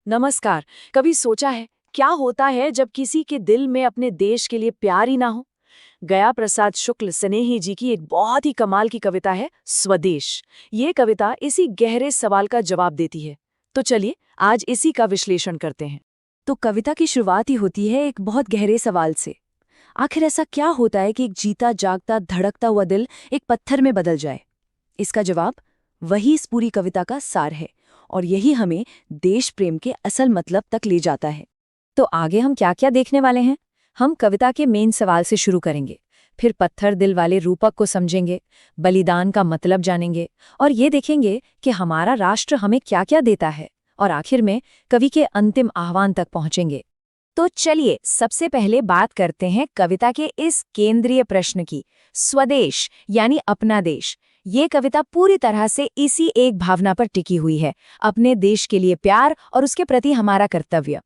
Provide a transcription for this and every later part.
नमस्कार। कभी सोचा है क्या होता है जब किसी के दिल में अपने देश के लिए प्यार ही ना हो? गया प्रसाद शुक्ल स्नेही जी की एक बहुत ही कमाल की कविता है स्वदेश। ये कविता इसी गहरे सवाल का जवाब देती है। तो चलिए आज इसी का विश्लेषण करते हैं। तो कविता की शुरुआत ही होती है एक बहुत गहरे सवाल से। आखिर ऐसा क्या होता है कि एक जीता जागता धड़कता हुआ दिल एक पत्थर में बदल जाए? इसका जवाब वही इस पूरी कविता का सार है, और यही हमें देश प्रेम के असल मतलब तक ले जाता है। तो आगे हम क्या क्या देखने वाले हैं? हम कविता के मेन सवाल से शुरू करेंगे, फिर पत्थर दिल वाले रूपक को समझेंगे, बलिदान का मतलब जानेंगे, और ये देखेंगे कि हमारा राष्ट्र हमें क्या क्या देता है, और आखिर में कवि के अंतिम आह्वान तक पहुंचेंगे। तो चलिए सबसे पहले बात करते हैं कविता के इस केंद्रीय प्रश्न की, स्वदेश यानी अपना देश। ये कविता पूरी तरह से इसी एक भावना पर टिकी हुई है, अपने देश के लिए प्यार और उसके प्रति हमारा कर्तव्य।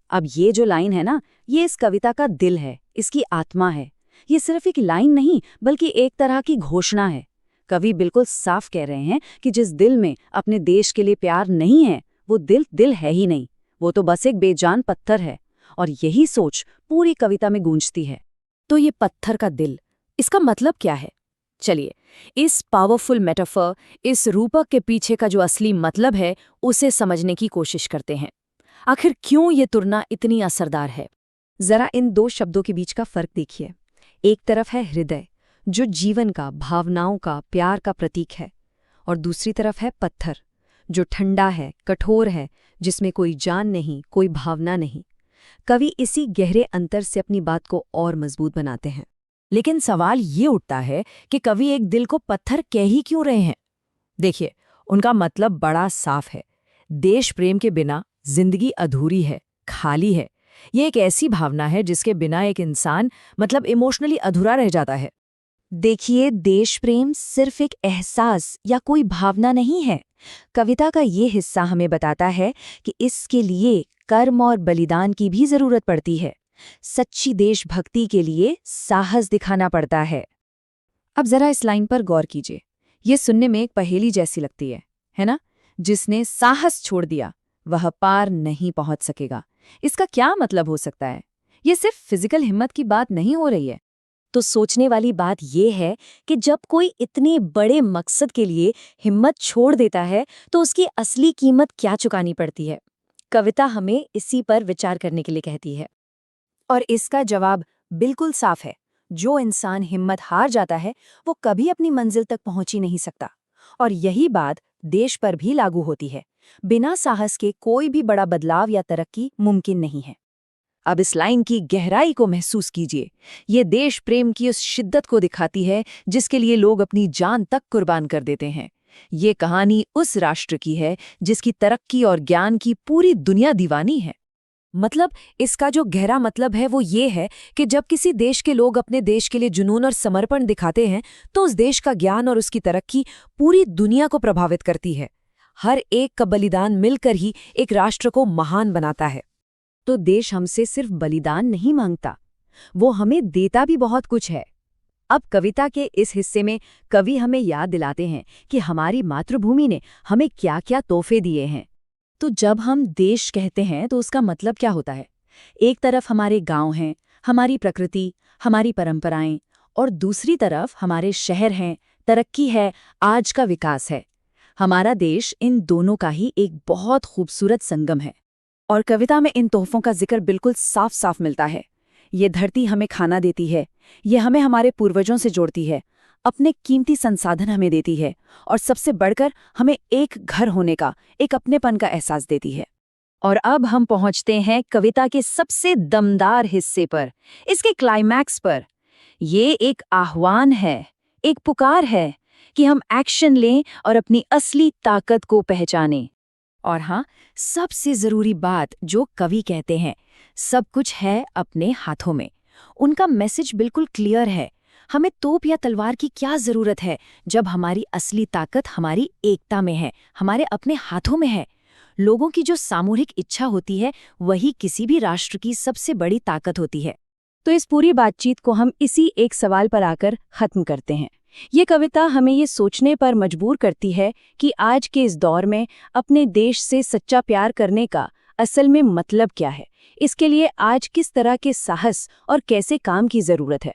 अब ये जो लाइन है ना, ये इस कविता का दिल है, इसकी आत्मा है। ये सिर्फ एक लाइन नहीं बल्कि एक तरह की घोषणा है। कवि बिल्कुल साफ कह रहे हैं कि जिस दिल में अपने देश के लिए प्यार नहीं है, वो दिल है ही नहीं, वो तो बस एक बेजान पत्थर है। और यही सोच पूरी कविता में गूंजती है। तो ये पत्थर का दिल, इसका मतलब क्या है? चलिए इस पावरफुल मेटाफर, इस रूपक के पीछे का जो असली मतलब है, उसे समझने की कोशिश करते हैं। आखिर क्यों ये तुलना इतनी असरदार है? जरा इन दो शब्दों के बीच का फर्क देखिए। एक तरफ है हृदय, जो जीवन का, भावनाओं का, प्यार का प्रतीक है, और दूसरी तरफ है पत्थर, जो ठंडा है, कठोर है, जिसमें कोई जान नहीं, कोई भावना नहीं। कवि इसी गहरे अंतर से अपनी बात को और मजबूत बनाते हैं। लेकिन सवाल ये उठता है कि कवि एक दिल को पत्थर कह ही क्यों रहे हैं? देखिए, उनका मतलब बड़ा साफ है। देश प्रेम के बिना जिंदगी अधूरी है, खाली है। ये एक ऐसी भावना है जिसके बिना एक इंसान मतलब इमोशनली अधूरा रह जाता है। देखिए, देश प्रेम सिर्फ एक एहसास या कोई भावना नहीं है। कविता का ये हिस्सा हमें बताता है कि इसके लिए कर्म और बलिदान की भी जरूरत पड़ती है। सच्ची देशभक्ति के लिए साहस दिखाना पड़ता है। अब जरा इस लाइन पर गौर कीजिए। ये सुनने में एक पहेली जैसी लगती है ना? जिसने साहस छोड़ दिया वह पार नहीं पहुंच सकेगा। इसका क्या मतलब हो सकता है? ये सिर्फ फिजिकल हिम्मत की बात नहीं हो रही है। तो सोचने वाली बात यह है कि जब कोई इतने बड़े मकसद के लिए हिम्मत छोड़ देता है तो उसकी असली कीमत क्या चुकानी पड़ती है? कविता हमें इसी पर विचार करने के लिए कहती है, और इसका जवाब बिल्कुल साफ है। जो इंसान हिम्मत हार जाता है वो कभी अपनी मंजिल तक पहुंच ही नहीं सकता। और यही बात देश पर भी लागू होती है। बिना साहस के कोई भी बड़ा बदलाव या तरक्की मुमकिन नहीं है। अब इस लाइन की गहराई को महसूस कीजिए। ये देश प्रेम की उस शिद्दत को दिखाती है जिसके लिए लोग अपनी जान तक कुर्बान कर देते हैं। ये कहानी उस राष्ट्र की है जिसकी तरक्की और ज्ञान की पूरी दुनिया दीवानी है। मतलब इसका जो गहरा मतलब है वो ये है कि जब किसी देश के लोग अपने देश के लिए जुनून और समर्पण दिखाते हैं तो उस देश का ज्ञान और उसकी तरक्की पूरी दुनिया को प्रभावित करती है। हर एक का बलिदान मिलकर ही एक राष्ट्र को महान बनाता है। तो देश हमसे सिर्फ बलिदान नहीं मांगता, वो हमें देता भी बहुत कुछ है। अब कविता के इस हिस्से में कवि हमें याद दिलाते हैं कि हमारी मातृभूमि ने हमें क्या क्या तोहफे दिए हैं। तो जब हम देश कहते हैं तो उसका मतलब क्या होता है? एक तरफ हमारे गांव हैं, हमारी प्रकृति, हमारी परंपराएं, और दूसरी तरफ हमारे शहर हैं, तरक्की है, आज का विकास है। हमारा देश इन दोनों का ही एक बहुत खूबसूरत संगम है। और कविता में इन तोहफों का जिक्र बिल्कुल साफ साफ मिलता है। ये धरती हमें खाना देती है, ये हमें हमारे पूर्वजों से जोड़ती है, अपने कीमती संसाधन हमें देती है, और सबसे बढ़कर हमें एक घर होने का, एक अपनेपन का एहसास देती है। और अब हम पहुंचते हैं कविता के सबसे दमदार हिस्से पर, इसके क्लाइमैक्स पर। ये एक आह्वान है, एक पुकार है कि हम एक्शन लें और अपनी असली ताकत को पहचानें। और हाँ, सबसे जरूरी बात जो कवि कहते हैं, सब कुछ है अपने हाथों में। उनका मैसेज बिल्कुल क्लियर है। हमें तोप या तलवार की क्या जरूरत है जब हमारी असली ताकत हमारी एकता में है, हमारे अपने हाथों में है। लोगों की जो सामूहिक इच्छा होती है वही किसी भी राष्ट्र की सबसे बड़ी ताकत होती है। तो इस पूरी बातचीत को हम इसी एक सवाल पर आकर खत्म करते हैं। ये कविता हमें ये सोचने पर मजबूर करती है कि आज के इस दौर में अपने देश से सच्चा प्यार करने का, असल में मतलब क्या है, इसके लिए आज किस तरह के साहस और कैसे काम की जरूरत है।